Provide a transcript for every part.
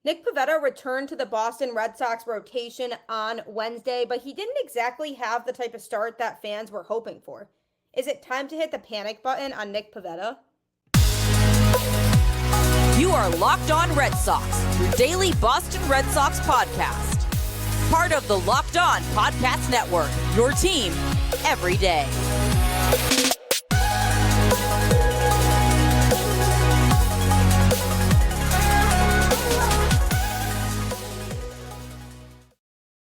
Nick Pivetta returned to the Boston Red Sox rotation on Wednesday, but he didn't exactly have the type of start that fans were hoping for. Is it time to hit the panic button on Nick Pivetta? You are Locked On Red Sox, your daily Boston Red Sox podcast. Part of the Locked On Podcast Network, your team every day.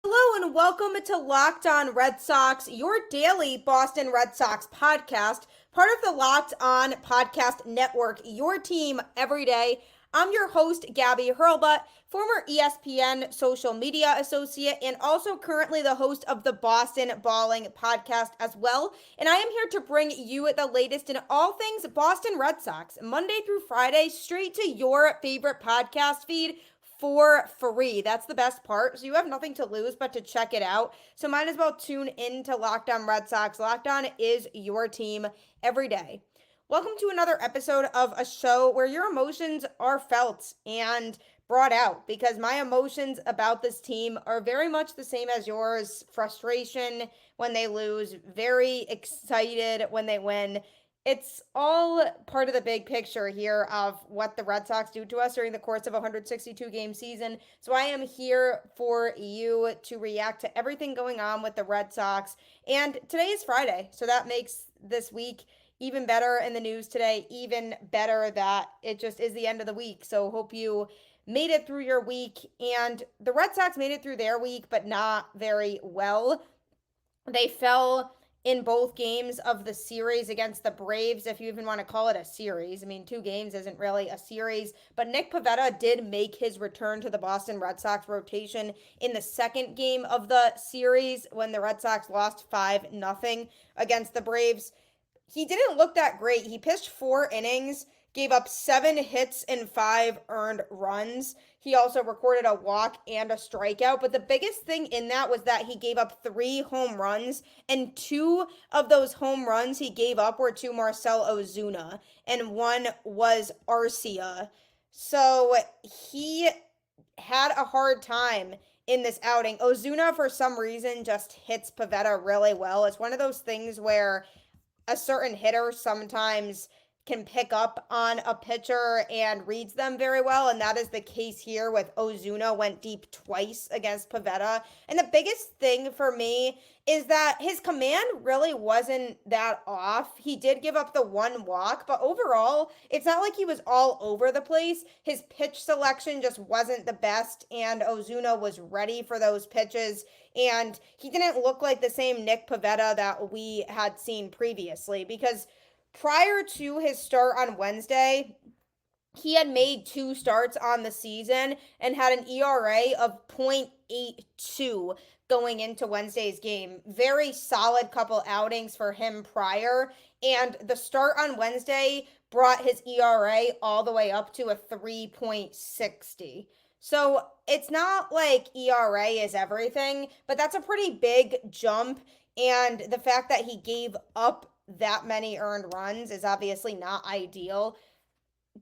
Hello and welcome to Locked On Red Sox, your daily Boston Red Sox podcast, part of the Locked On Podcast Network, your team every day. I'm your host, Gabby, former ESPN social media associate and also currently the host of the Boston Balling podcast as well. And I am here to bring you the latest in all things Boston Red Sox, Monday through Friday, straight to your favorite podcast feed for free. That's the best part. So you have nothing to lose but to check it out. So might as well tune in to Locked On Red Sox. Locked On is your team every day. Welcome to another episode of a show where your emotions are felt and brought out, because my emotions about this team are very much the same as yours. Frustration when they lose, very excited when they win. It's all part of the big picture here of what the Red Sox do to us during the course of a 162-game season. So I am here for you to react to everything going on with the Red Sox. And today is Friday, so that makes this week even better in the news today, even better that it just is the end of the week. So hope you made it through your week. And the Red Sox made it through their week, but not very well. They fell in both games of the series against the Braves, if you even want to call it a series. I mean, 2 games isn't really a series, but Nick Pivetta did make his return to the Boston Red Sox rotation in the second game of the series when the Red Sox lost 5-0 against the Braves. He didn't look that great. He pitched 4 innings, gave up 7 hits and 5 earned runs. He also recorded a walk and a strikeout. But the biggest thing in that was that he gave up 3 home runs, and 2 of those home runs he gave up were to Marcell Ozuna, and 1 was Arcia. So he had a hard time in this outing. Ozuna, for some reason, just hits Pivetta really well. It's one of those things where a certain hitter sometimes can pick up on a pitcher and reads them very well, and that is the case here with Ozuna. Went deep twice against Pivetta. And the biggest thing for me is that his command really wasn't that off. He did give up the 1 walk, but overall, it's not like he was all over the place. His pitch selection just wasn't the best, and Ozuna was ready for those pitches, and he didn't look like the same Nick Pivetta that we had seen previously, because prior to his start on Wednesday, he had made 2 starts on the season and had an ERA of .82 going into Wednesday's game. Very solid couple outings for him prior, and the start on Wednesday brought his ERA all the way up to a 3.60. So it's not like ERA is everything, but that's a pretty big jump, and the fact that he gave up that many earned runs is obviously not ideal.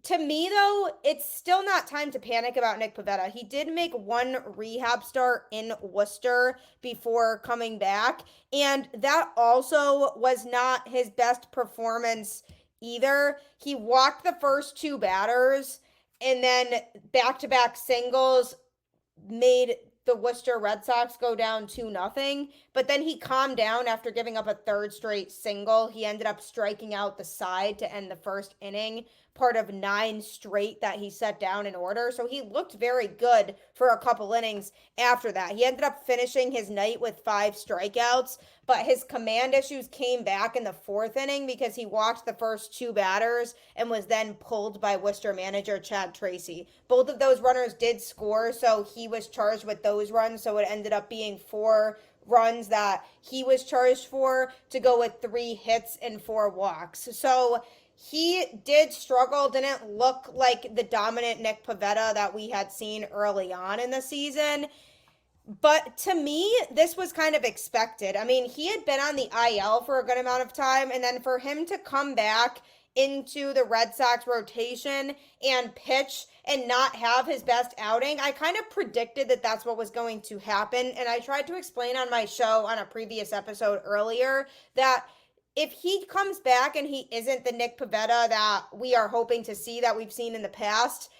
To me, though, it's still not time to panic about Nick Pivetta. He did make 1 rehab start in Worcester before coming back, and that also was not his best performance either. He walked the first 2 batters, and then back-to-back singles made the Worcester Red Sox go down 2-0, but then he calmed down after giving up a 3rd straight single. He ended up striking out the side to end the first inning, part of 9 straight that he set down in order. So he looked very good for a couple innings after that. He ended up finishing his night with 5 strikeouts, but his command issues came back in the 4th inning because he walked the first 2 batters and was then pulled by Worcester manager Chad Tracy. Both of those runners did score, so he was charged with those runs, so it ended up being 4 runs that he was charged for to go with 3 hits and 4 walks. So he did struggle, didn't look like the dominant Nick Pivetta that we had seen early on in the season. But to me, this was kind of expected. I mean, he had been on the IL for a good amount of time, and then for him to come back into the Red Sox rotation and pitch and not have his best outing. I kind of predicted that that's what was going to happen. And I tried to explain on my show on a previous episode earlier that if he comes back and he isn't the Nick Pivetta that we are hoping to see, that we've seen in the past,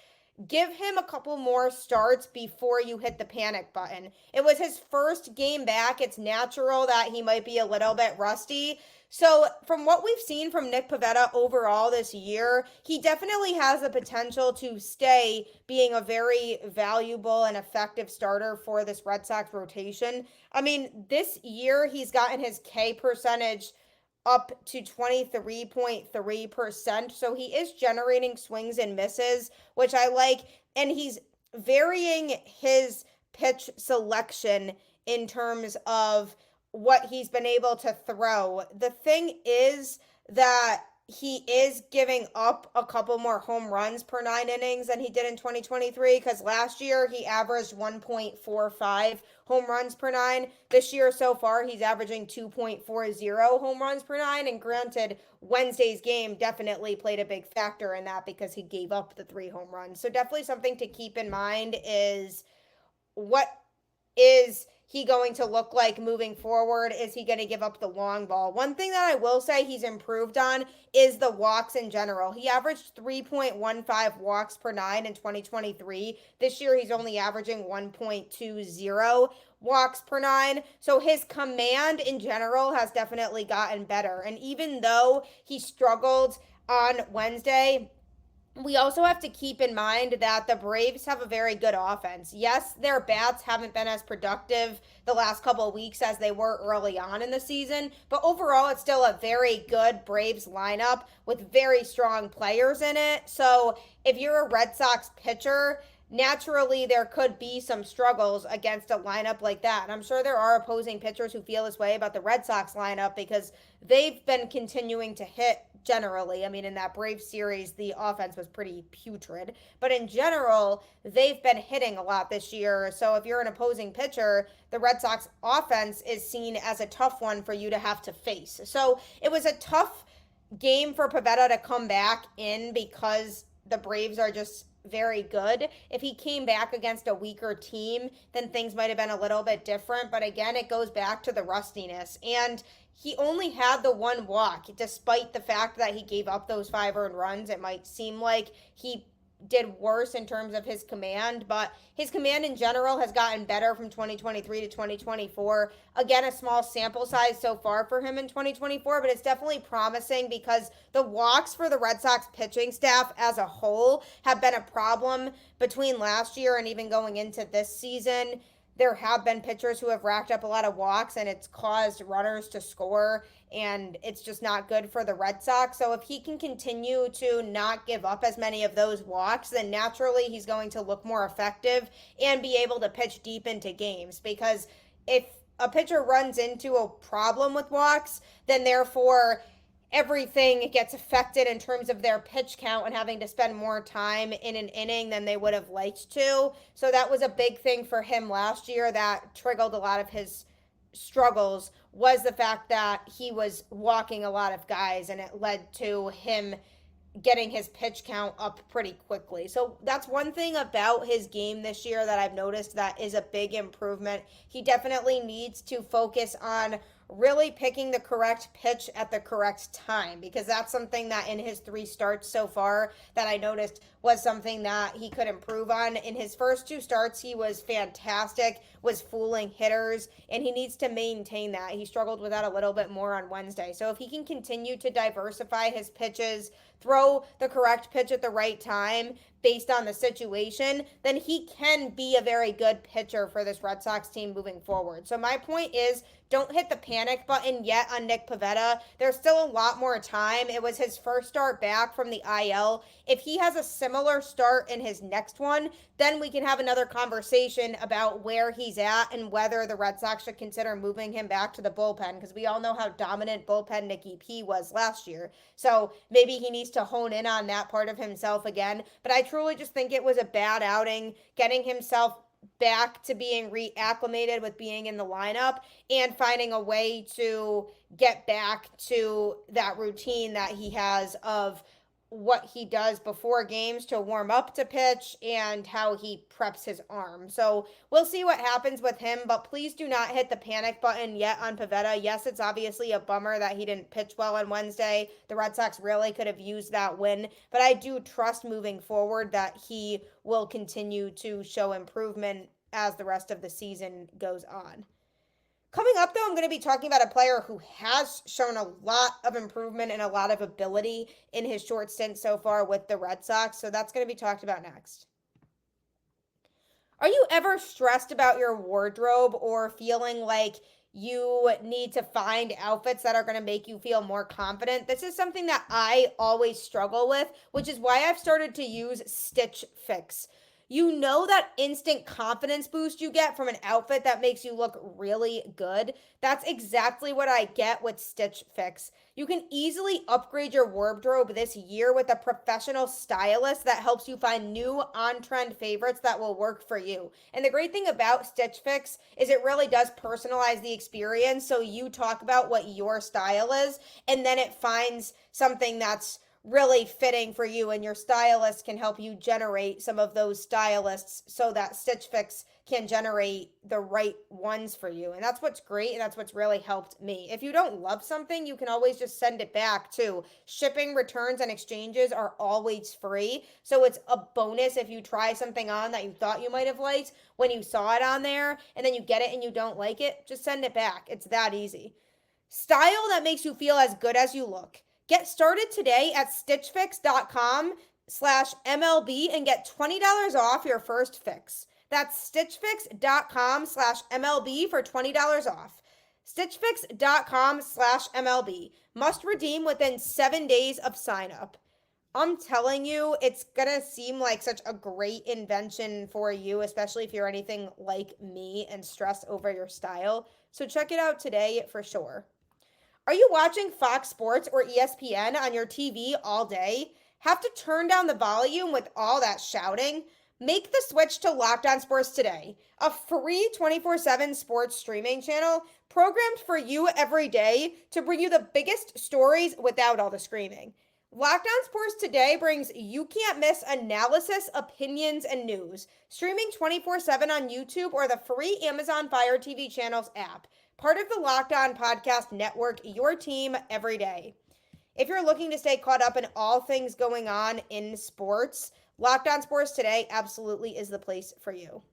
give him a couple more starts before you hit the panic button. It was his first game back. It's natural that he might be a little bit rusty. So from what we've seen from Nick Pivetta overall this year, he definitely has the potential to stay being a very valuable and effective starter for this Red Sox rotation. I mean, this year he's gotten his K percentage up to 23.3%. So he is generating swings and misses, which I like. And he's varying his pitch selection in terms of what he's been able to throw. The thing is that he is giving up a couple more home runs per 9 innings than he did in 2023, because last year he averaged 1.45 home runs per 9. This year so far he's averaging 2.40 home runs per 9, and granted, Wednesday's game definitely played a big factor in that because he gave up the 3 home runs. So definitely something to keep in mind is, what is he going to look like moving forward? Is he going to give up the long ball? One thing that I will say he's improved on is the walks in general. He averaged 3.15 walks per 9 in 2023. This year he's only averaging 1.20 walks per 9. So his command in general has definitely gotten better. And even though he struggled on Wednesday, we also have to keep in mind that the Braves have a very good offense. Yes, their bats haven't been as productive the last couple of weeks as they were early on in the season, but overall it's still a very good Braves lineup with very strong players in it. So if you're a Red Sox pitcher, naturally there could be some struggles against a lineup like that. And I'm sure there are opposing pitchers who feel this way about the Red Sox lineup because they've been continuing to hit generally. I mean, in that Braves series, the offense was pretty putrid. But in general, they've been hitting a lot this year. So if you're an opposing pitcher, the Red Sox offense is seen as a tough one for you to have to face. So it was a tough game for Pivetta to come back in because the Braves are just very good. If he came back against a weaker team, then things might have been a little bit different. But again, it goes back to the rustiness. And he only had the 1 walk, despite the fact that he gave up those 5 earned runs. It might seem like he did worse in terms of his command, but his command in general has gotten better from 2023 to 2024. Again, a small sample size so far for him in 2024, but it's definitely promising because the walks for the Red Sox pitching staff as a whole have been a problem between last year and even going into this season. There have been pitchers who have racked up a lot of walks, and it's caused runners to score, and it's just not good for the Red Sox. So if he can continue to not give up as many of those walks, then naturally he's going to look more effective and be able to pitch deep into games. Because if a pitcher runs into a problem with walks, then therefore everything gets affected in terms of their pitch count and having to spend more time in an inning than they would have liked to. So that was a big thing for him last year that triggered a lot of his struggles, was the fact that he was walking a lot of guys, and it led to him getting his pitch count up pretty quickly. So that's one thing about his game this year that I've noticed that is a big improvement. He definitely needs to focus on really picking the correct pitch at the correct time, because that's something that in his 3 starts so far that I noticed was something that he could improve on. In his first 2 starts, he was fantastic, was fooling hitters, and he needs to maintain that. He struggled with that a little bit more on Wednesday. So if he can continue to diversify his pitches, throw the correct pitch at the right time based on the situation, then he can be a very good pitcher for this Red Sox team moving forward. So my point is, don't hit the panic button yet on Nick Pivetta. There's still a lot more time. It was his first start back from the IL. If he has a similar start in his next one, then we can have another conversation about where he's at and whether the Red Sox should consider moving him back to the bullpen, because we all know how dominant bullpen Nicky P was last year. So maybe he needs to hone in on that part of himself again. But I truly just think it was a bad outing, getting himself back to being reacclimated with being in the lineup and finding a way to get back to that routine that he has of what he does before games to warm up to pitch and how he preps his arm. So we'll see what happens with him, but please do not hit the panic button yet on Pivetta. Yes, it's obviously a bummer that he didn't pitch well on Wednesday. The Red Sox really could have used that win, but I do trust moving forward that he will continue to show improvement as the rest of the season goes on. Coming up, though, I'm going to be talking about a player who has shown a lot of improvement and a lot of ability in his short stint so far with the Red Sox, so that's going to be talked about next. Are you ever stressed about your wardrobe or feeling like you need to find outfits that are going to make you feel more confident? This is something that I always struggle with, which is why I've started to use Stitch Fix. You know that instant confidence boost you get from an outfit that makes you look really good? That's exactly what I get with Stitch Fix. You can easily upgrade your wardrobe this year with a professional stylist that helps you find new on-trend favorites that will work for you. And the great thing about Stitch Fix is it really does personalize the experience, so you talk about what your style is, and then it finds something that's really fitting for you, and your stylist can help you generate some of those stylists so that Stitch Fix can generate the right ones for you. And that's what's great, and that's what's really helped me. If you don't love something, you can always just send it back too. Shipping, returns, and exchanges are always free, so it's a bonus if you try something on that you thought you might have liked when you saw it on there, and then you get it and you don't like it, just send it back. It's that easy. Style that makes you feel as good as you look. Get started today at stitchfix.com/MLB and get $20 off your first fix. That's stitchfix.com/MLB for $20 off. stitchfix.com/MLB. Must redeem within 7 days of sign up. I'm telling you, it's going to seem like such a great invention for you, especially if you're anything like me and stress over your style. So check it out today for sure. Are you watching Fox Sports or ESPN on your TV all day? Have to turn down the volume with all that shouting? Make the switch to Locked On Sports today, a free 24/7 sports streaming channel programmed for you every day to bring you the biggest stories without all the screaming. Locked On Sports Today brings you can't miss analysis, opinions, and news. Streaming 24/7 on YouTube or the free Amazon Fire TV channels app. Part of the Locked On Podcast Network, your team every day. If you're looking to stay caught up in all things going on in sports, Locked On Sports Today absolutely is the place for you.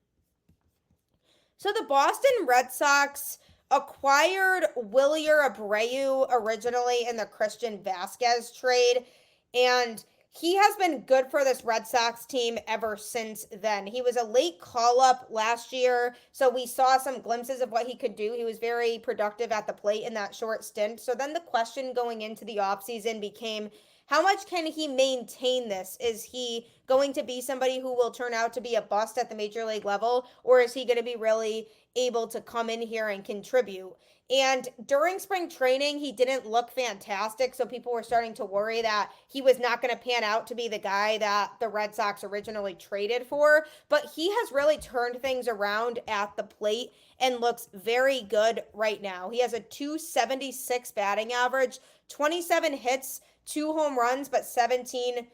So the Boston Red Sox acquired Wilyer Abreu originally in the Christian Vasquez trade, and he has been good for this Red Sox team ever since then. He was a late call-up last year, so we saw some glimpses of what he could do. He was very productive at the plate in that short stint. So then the question going into the offseason became, how much can he maintain this? Is he going to be somebody who will turn out to be a bust at the major league level, or is he going to be really able to come in here and contribute? And during spring training, he didn't look fantastic, so people were starting to worry that he was not going to pan out to be the guy that the Red Sox originally traded for. But he has really turned things around at the plate and looks very good right now. He has a .276 batting average, 27 hits, 2 home runs, but 17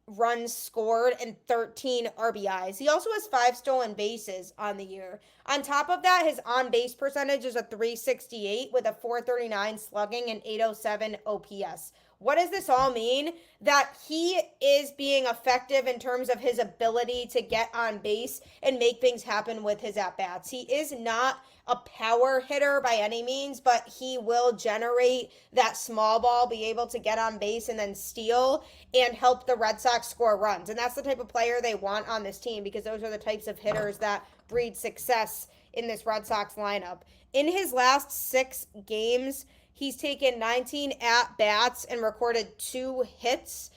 runs scored and 13 RBIs. He also has 5 stolen bases on the year. On top of that, his on-base percentage is a .368 with a .439 slugging and .807 OPS. What does this all mean? That he is being effective in terms of his ability to get on base and make things happen with his at-bats. He is not a power hitter by any means, but he will generate that small ball, be able to get on base and then steal and help the Red Sox score runs. And that's the type of player they want on this team, because those are the types of hitters that breed success in this Red Sox lineup. In his last 6 games, he's taken 19 at-bats and recorded 2 hits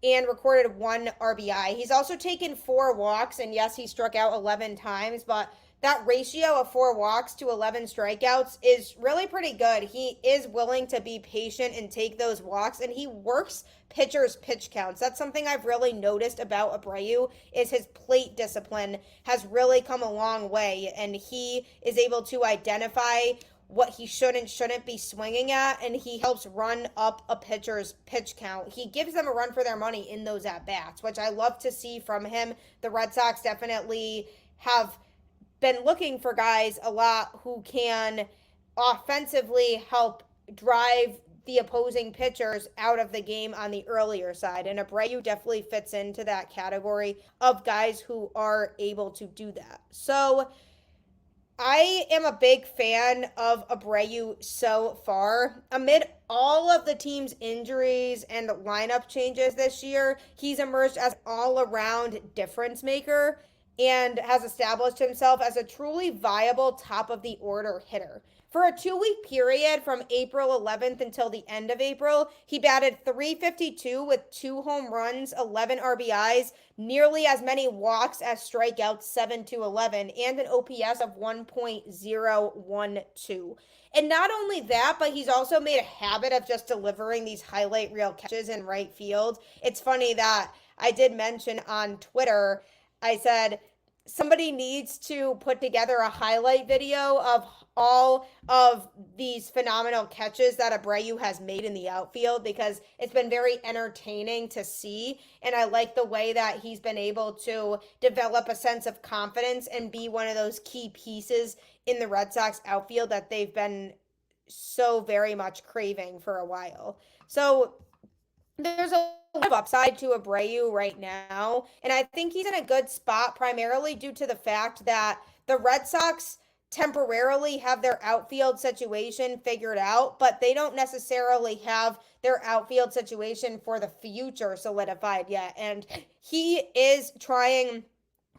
and recorded 1 RBI. He's also taken 4 walks, and yes, he struck out 11 times, but that ratio of 4 walks to 11 strikeouts is really pretty good. He is willing to be patient and take those walks, and he works pitchers' pitch counts. That's something I've really noticed about Abreu is his plate discipline has really come a long way, and he is able to identify what he shouldn't be swinging at, and he helps run up a pitcher's pitch count. He gives them a run for their money in those at bats, which I love to see from him. The Red Sox definitely have been looking for guys a lot who can offensively help drive the opposing pitchers out of the game on the earlier side. And Abreu definitely fits into that category of guys who are able to do that. So I am a big fan of Abreu so far. Amid all of the team's injuries and lineup changes this year, he's emerged as an all-around difference maker and has established himself as a truly viable top-of-the-order hitter. For a 2-week period from April 11th until the end of April, he batted .352 with 2 home runs, 11 RBIs, nearly as many walks as strikeouts, 7-11, and an OPS of 1.012. And not only that, but he's also made a habit of just delivering these highlight reel catches in right field. It's funny that I did mention on Twitter, I said, somebody needs to put together a highlight video of all of these phenomenal catches that Abreu has made in the outfield, because it's been very entertaining to see. And I like the way that he's been able to develop a sense of confidence and be one of those key pieces in the Red Sox outfield that they've been so very much craving for a while. So there's a lot of upside to Abreu right now, and I think he's in a good spot primarily due to the fact that the Red Sox temporarily have their outfield situation figured out, but they don't necessarily have their outfield situation for the future solidified yet. And he is trying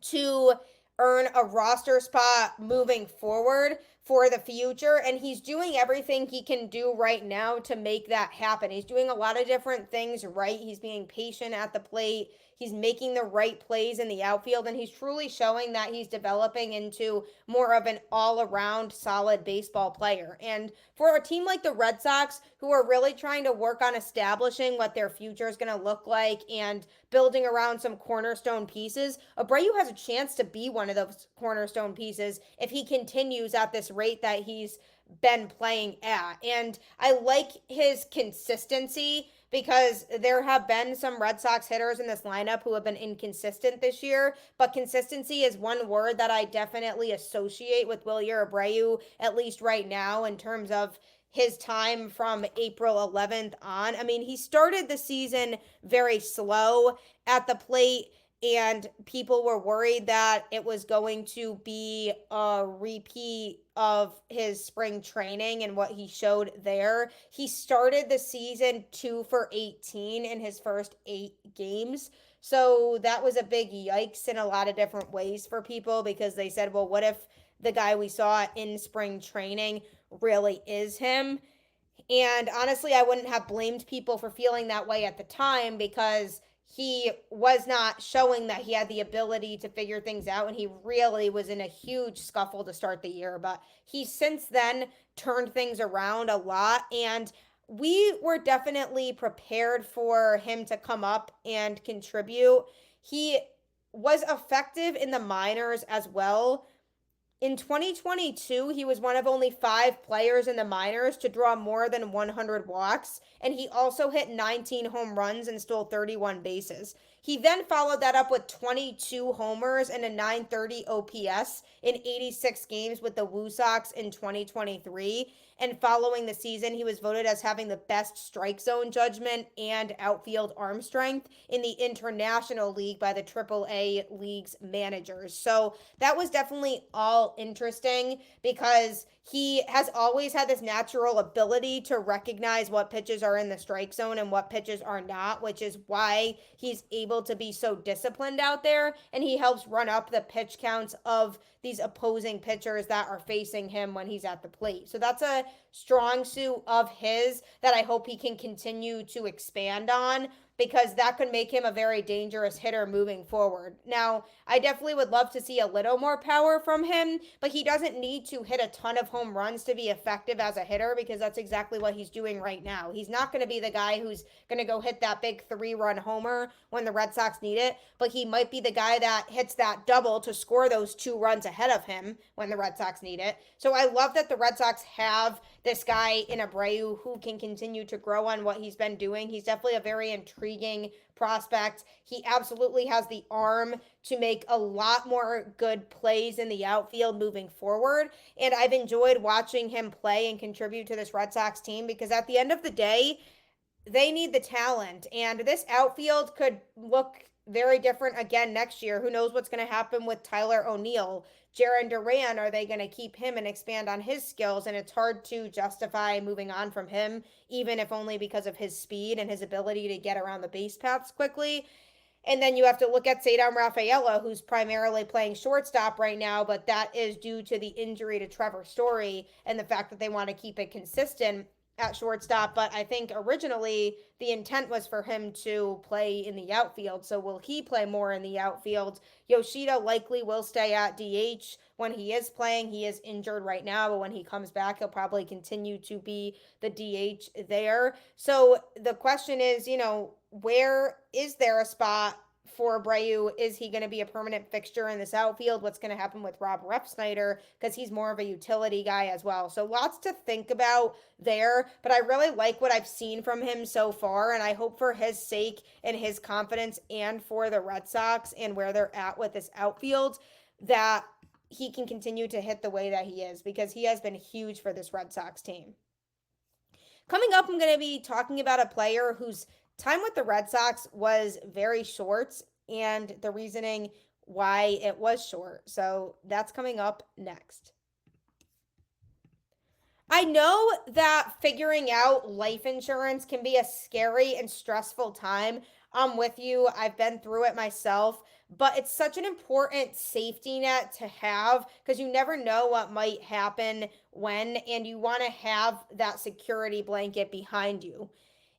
to earn a roster spot moving forward for the future, and he's doing everything he can do right now to make that happen. He's doing a lot of different things right. He's being patient at the plate. He's making the right plays in the outfield, and he's truly showing that he's developing into more of an all-around solid baseball player. And for a team like the Red Sox, who are really trying to work on establishing what their future is going to look like and building around some cornerstone pieces, Abreu has a chance to be one of those cornerstone pieces if he continues at this rate that he's been playing at. And I like his consistency, because there have been some Red Sox hitters in this lineup who have been inconsistent this year, but consistency is one word that I definitely associate with Wilyer Abreu, at least right now, in terms of his time from April 11th on. I mean, he started the season very slow at the plate, and people were worried that it was going to be a repeat of his spring training and what he showed there. He started the season 2 for 18 in his first 8 games. So that was a big yikes in a lot of different ways for people, because they said, well, what if the guy we saw in spring training really is him? And honestly, I wouldn't have blamed people for feeling that way at the time, because he was not showing that he had the ability to figure things out, and he really was in a huge scuffle to start the year. But he since then turned things around a lot, and we were definitely prepared for him to come up and contribute. He was effective in the minors as well. In 2022, he was one of only 5 players in the minors to draw more than 100 walks, and he also hit 19 home runs and stole 31 bases. He then followed that up with 22 homers and a .930 OPS in 86 games with the Woo Sox in 2023. And following the season, he was voted as having the best strike zone judgment and outfield arm strength in the International League by the AAA League's managers. So that was definitely all interesting, because he has always had this natural ability to recognize what pitches are in the strike zone and what pitches are not, which is why he's able to be so disciplined out there, and he helps run up the pitch counts of these opposing pitchers that are facing him when he's at the plate. So that's a strong suit of his that I hope he can continue to expand on, because that could make him a very dangerous hitter moving forward. Now, I definitely would love to see a little more power from him, but he doesn't need to hit a ton of home runs to be effective as a hitter, because that's exactly what he's doing right now. He's not going to be the guy who's going to go hit that big 3-run homer when the Red Sox need it, but he might be the guy that hits that double to score those 2 runs ahead of him when the Red Sox need it. So I love that the Red Sox have this guy in Abreu who can continue to grow on what he's been doing. He's definitely a very intriguing prospect. He absolutely has the arm to make a lot more good plays in the outfield moving forward. And I've enjoyed watching him play and contribute to this Red Sox team, because at the end of the day, they need the talent. And this outfield could look very different again next year. Who knows what's going to happen with Tyler O'Neill? Jarren Duran, are they going to keep him and expand on his skills? And it's hard to justify moving on from him, even if only because of his speed and his ability to get around the base paths quickly. And then you have to look at Cedar Rafaela, who's primarily playing shortstop right now, but that is due to the injury to Trevor Story and the fact that they want to keep it consistent at shortstop. But I think originally the intent was for him to play in the outfield. So will he play more in the outfield? Yoshida likely will stay at DH when he is playing. He is injured right now, but when he comes back, he'll probably continue to be the DH there. So the question is, where is there a spot for Abreu? Is he going to be a permanent fixture in this outfield? What's going to happen with Rob Refsnyder? Because he's more of a utility guy as well. So lots to think about there, but I really like what I've seen from him so far, and I hope for his sake and his confidence and for the Red Sox and where they're at with this outfield, that he can continue to hit the way that he is, because he has been huge for this Red Sox team. Coming up, I'm going to be talking about a player whose time with the Red Sox was very short, and the reasoning why it was short. So that's coming up next. I know that figuring out life insurance can be a scary and stressful time. I'm with you. I've been through it myself, but it's such an important safety net to have, because you never know what might happen when, and you want to have that security blanket behind you.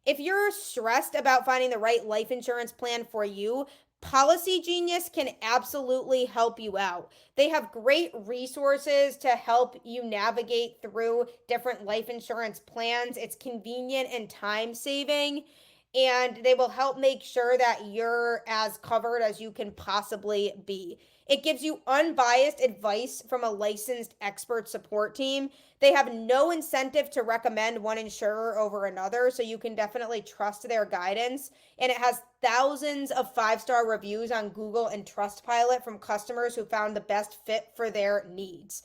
If you're stressed about finding the right life insurance plan for you, Policygenius can absolutely help you out. They have great resources to help you navigate through different life insurance plans. It's convenient and time saving, and they will help make sure that you're as covered as you can possibly be. It gives you unbiased advice from a licensed expert support team. They have no incentive to recommend one insurer over another, so you can definitely trust their guidance. And it has thousands of 5-star reviews on Google and Trustpilot from customers who found the best fit for their needs.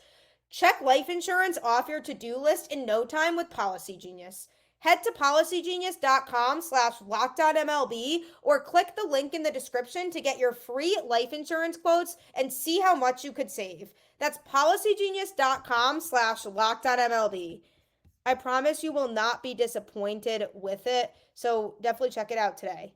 Check life insurance off your to-do list in no time with Policygenius. Head to policygenius.com/LockedOnMLB or click the link in the description to get your free life insurance quotes and see how much you could save. That's policygenius.com/LockedOnMLB. I promise you will not be disappointed with it, so definitely check it out today.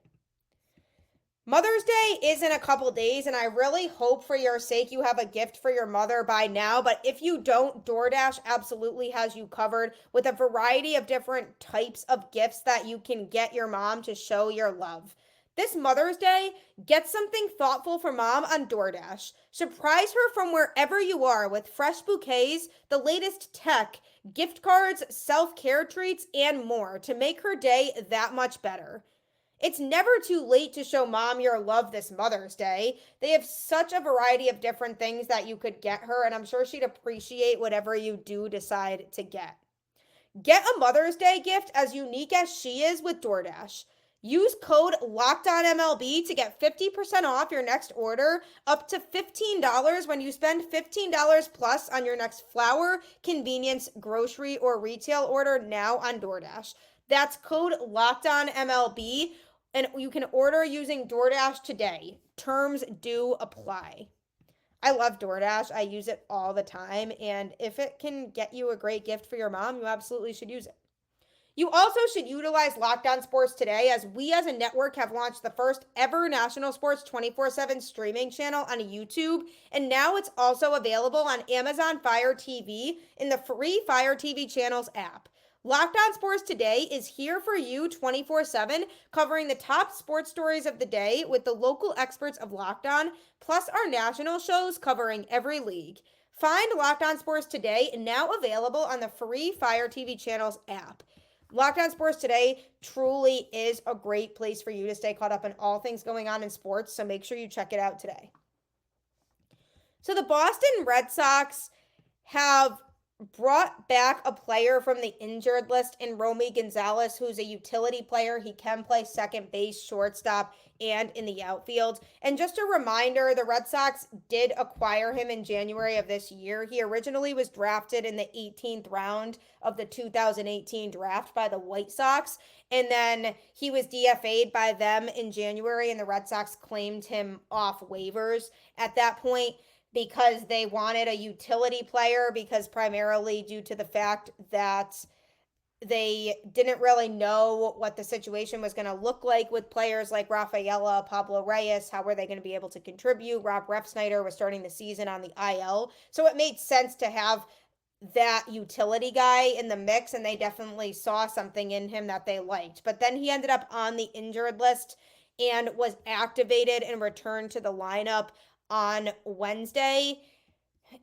Mother's Day is in a couple days, and I really hope for your sake you have a gift for your mother by now. But if you don't, DoorDash absolutely has you covered with a variety of different types of gifts that you can get your mom to show your love. This Mother's Day, get something thoughtful for mom on DoorDash. Surprise her from wherever you are with fresh bouquets, the latest tech, gift cards, self-care treats, and more to make her day that much better. It's never too late to show mom your love this Mother's Day. They have such a variety of different things that you could get her, and I'm sure she'd appreciate whatever you do decide to get. Get a Mother's Day gift as unique as she is with DoorDash. Use code LOCKEDONMLB to get 50% off your next order, up to $15 when you spend $15 plus on your next flour, convenience, grocery, or retail order now on DoorDash. That's code LOCKEDONMLB, and you can order using DoorDash today. Terms do apply. I love DoorDash. I use it all the time, and if it can get you a great gift for your mom, you absolutely should use it. You also should utilize Locked On Sports today, as we as a network have launched the first ever national sports 24/7 streaming channel on YouTube, and now it's also available on Amazon Fire TV in the free Fire TV channels app. Locked On Sports Today is here for you 24/7, covering the top sports stories of the day with the local experts of Locked On, plus our national shows covering every league. Find Locked On Sports Today now available on the free Fire TV channels app. Locked On Sports Today truly is a great place for you to stay caught up on all things going on in sports, so make sure you check it out today. So the Boston Red Sox have brought back a player from the injured list in Romy Gonzalez, who's a utility player. He can play second base, shortstop, and in the outfield. And just a reminder, the Red Sox did acquire him in January of this year. He originally was drafted in the 18th round of the 2018 draft by the White Sox. And then he was DFA'd by them in January, and the Red Sox claimed him off waivers at that point, because they wanted a utility player, because primarily due to the fact that they didn't really know what the situation was going to look like with players like Rafaela, Pablo Reyes. How were they going to be able to contribute? Rob Refsnyder was starting the season on the IL. So it made sense to have that utility guy in the mix, and they definitely saw something in him that they liked. But then he ended up on the injured list and was activated and returned to the lineup on Wednesday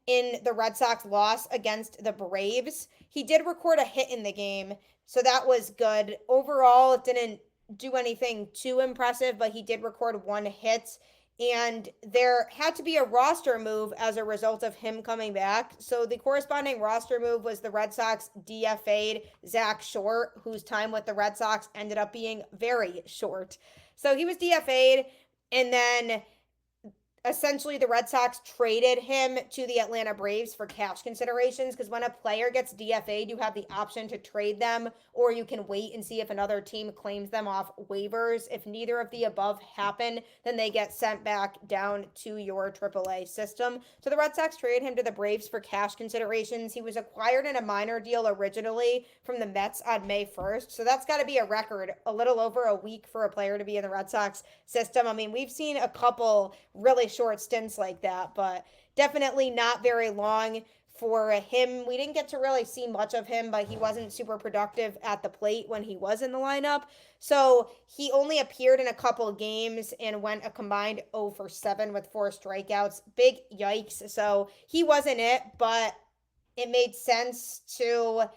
in the Red Sox loss against the Braves. He did record a hit in the game, so that was good. Overall, it didn't do anything too impressive, but he did record one hit, and there had to be a roster move as a result of him coming back. So the corresponding roster move was the Red Sox DFA'd Zack, whose time with the Red Sox ended up being very short. So he was DFA'd, and then essentially the Red Sox traded him to the Atlanta Braves for cash considerations, because when a player gets DFA'd, you have the option to trade them, or you can wait and see if another team claims them off waivers. If neither of the above happen, then they get sent back down to your AAA system. So the Red Sox traded him to the Braves for cash considerations. He was acquired in a minor deal originally from the Mets on May 1st. So that's got to be a record, a little over a week for a player to be in the Red Sox system. I mean, we've seen a couple really short stints like that, but definitely not very long for him. We didn't get to really see much of him, but he wasn't super productive at the plate when he was in the lineup. So he only appeared in a couple games and went a combined 0 for 7 with 4 strikeouts. Big yikes. So he wasn't it, but it made sense to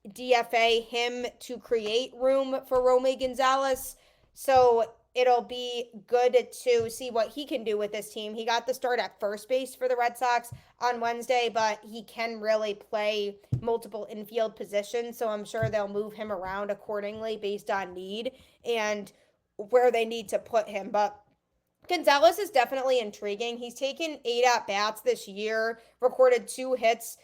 DFA him to create room for Romy Gonzalez. So it'll be good to see what he can do with this team. He got the start at first base for the Red Sox on Wednesday, but he can really play multiple infield positions, so I'm sure they'll move him around accordingly based on need and where they need to put him. But Gonzalez is definitely intriguing. He's taken 8 at-bats this year, recorded 2 hits,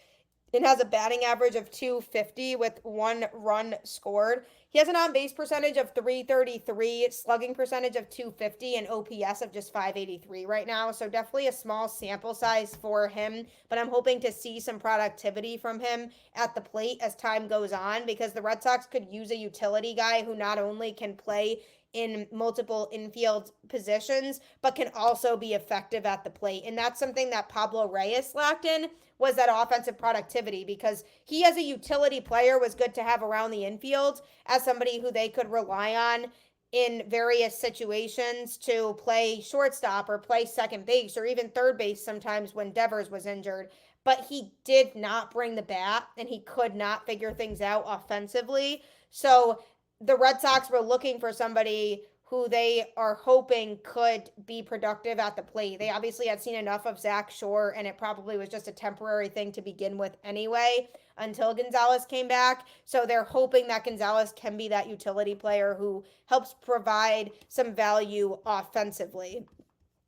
and has a batting average of .250 with 1 run scored. He has an on-base percentage of .333, slugging percentage of .250, and OPS of just .583 right now. So definitely a small sample size for him, but I'm hoping to see some productivity from him at the plate as time goes on, because the Red Sox could use a utility guy who not only can play in multiple infield positions, but can also be effective at the plate. And that's something that Pablo Reyes lacked in, was that offensive productivity, because he as a utility player was good to have around the infield as somebody who they could rely on in various situations to play shortstop or play second base or even third base sometimes when Devers was injured. But he did not bring the bat, and he could not figure things out offensively. So the Red Sox were looking for somebody who they are hoping could be productive at the plate. They obviously had seen enough of Zack, and it probably was just a temporary thing to begin with anyway until Gonzalez came back. So they're hoping that Gonzalez can be that utility player who helps provide some value offensively.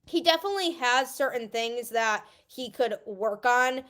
He definitely has certain things that he could work on.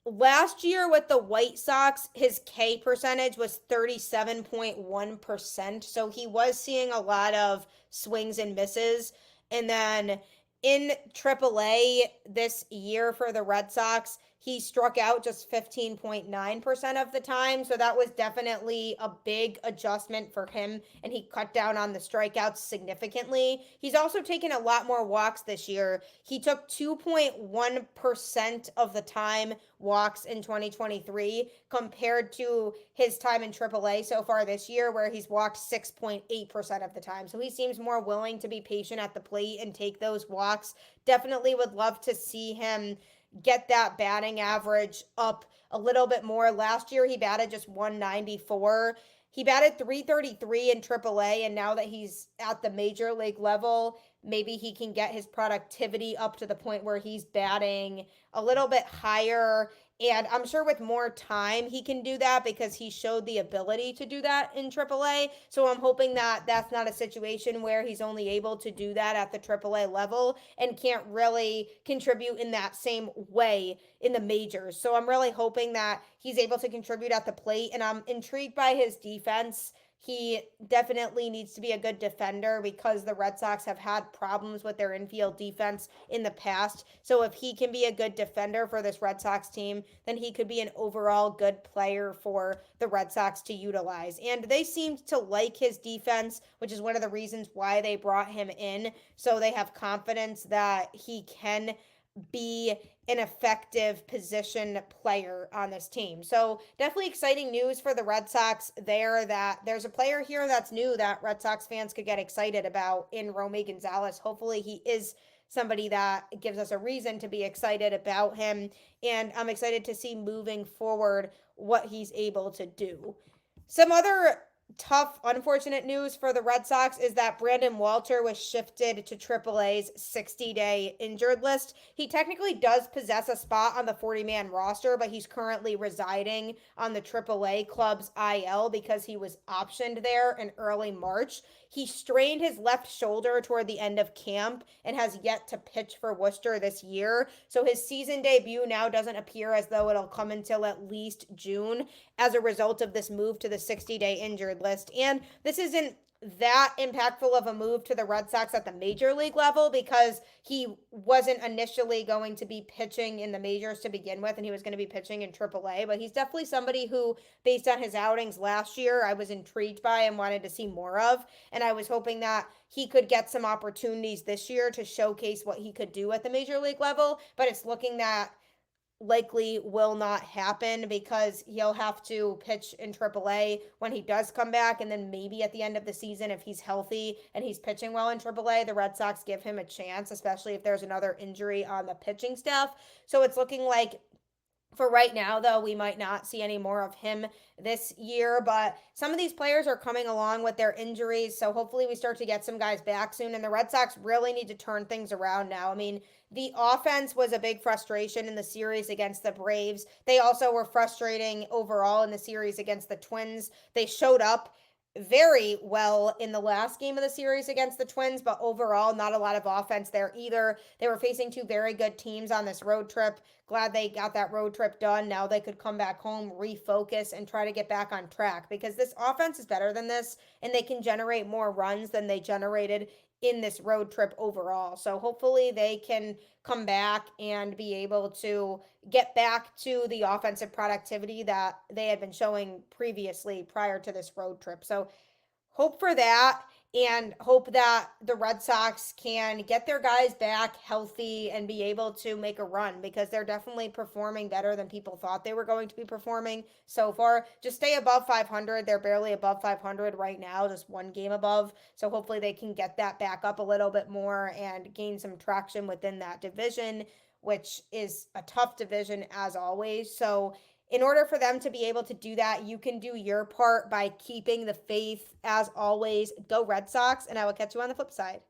Last year with the White Sox, his K percentage was 37.1%. So he was seeing a lot of swings and misses. And then in AAA this year for the Red Sox, he struck out just 15.9% of the time. So that was definitely a big adjustment for him, and he cut down on the strikeouts significantly. He's also taken a lot more walks this year. He took 2.1% of the time walks in 2023 compared to his time in AAA so far this year, where he's walked 6.8% of the time. So he seems more willing to be patient at the plate and take those walks. Definitely would love to see him get that batting average up a little bit more. Last year, he batted just 194. He batted 333 in AAA, and now that he's at the major league level, maybe he can get his productivity up to the point where he's batting a little bit higher. And I'm sure with more time, he can do that because he showed the ability to do that in AAA. So I'm hoping that that's not a situation where he's only able to do that at the AAA level and can't really contribute in that same way in the majors. So I'm really hoping that he's able to contribute at the plate, and I'm intrigued by his defense. He definitely needs to be a good defender because the Red Sox have had problems with their infield defense in the past. So if he can be a good defender for this Red Sox team, then he could be an overall good player for the Red Sox to utilize. And they seemed to like his defense, which is one of the reasons why they brought him in. So they have confidence that he can be an effective position player on this team. So definitely exciting news for the Red Sox there, that there's a player here that's new that Red Sox fans could get excited about in Romy Gonzalez. Hopefully he is somebody that gives us a reason to be excited about him. And I'm excited to see moving forward what he's able to do. Some other tough, unfortunate news for the Red Sox is that Brandon Walter was shifted to AAA's 60-day injured list. He technically does possess a spot on the 40-man roster, but he's currently residing on the AAA club's IL because he was optioned there in early March. He strained his left shoulder toward the end of camp and has yet to pitch for Worcester this year. So his season debut now doesn't appear as though it'll come until at least June as a result of this move to the 60-day injured list. And this isn't that impactful of a move to the Red Sox at the major league level because he wasn't initially going to be pitching in the majors to begin with, and he was going to be pitching in AAA. But he's definitely somebody who, based on his outings last year, I was intrigued by and wanted to see more of. And I was hoping that he could get some opportunities this year to showcase what he could do at the major league level. But it's looking that likely will not happen because he'll have to pitch in AAA when he does come back, and then maybe at the end of the season, if he's healthy and he's pitching well in AAA, the Red Sox give him a chance, especially if there's another injury on the pitching staff. So it's looking like for right now, though, we might not see any more of him this year, but some of these players are coming along with their injuries, so hopefully we start to get some guys back soon, and the Red Sox really need to turn things around now. I mean, the offense was a big frustration in the series against the Braves. They also were frustrating overall in the series against the Twins. They showed up very well in the last game of the series against the Twins, but overall not a lot of offense there either. They were facing two very good teams on this road trip. Glad they got that road trip done. Now they could come back home, refocus, and try to get back on track because this offense is better than this, and they can generate more runs than they generated in this road trip overall. So hopefully they can come back and be able to get back to the offensive productivity that they had been showing previously prior to this road trip. So hope for that, and hope that the Red Sox can get their guys back healthy and be able to make a run because they're definitely performing better than people thought they were going to be performing so far. Just stay above 500. They're barely above 500 right now, just one game above. So hopefully they can get that back up a little bit more and gain some traction within that division, which is a tough division as always. So in order for them to be able to do that, you can do your part by keeping the faith as always. Go Red Sox, and I will catch you on the flip side.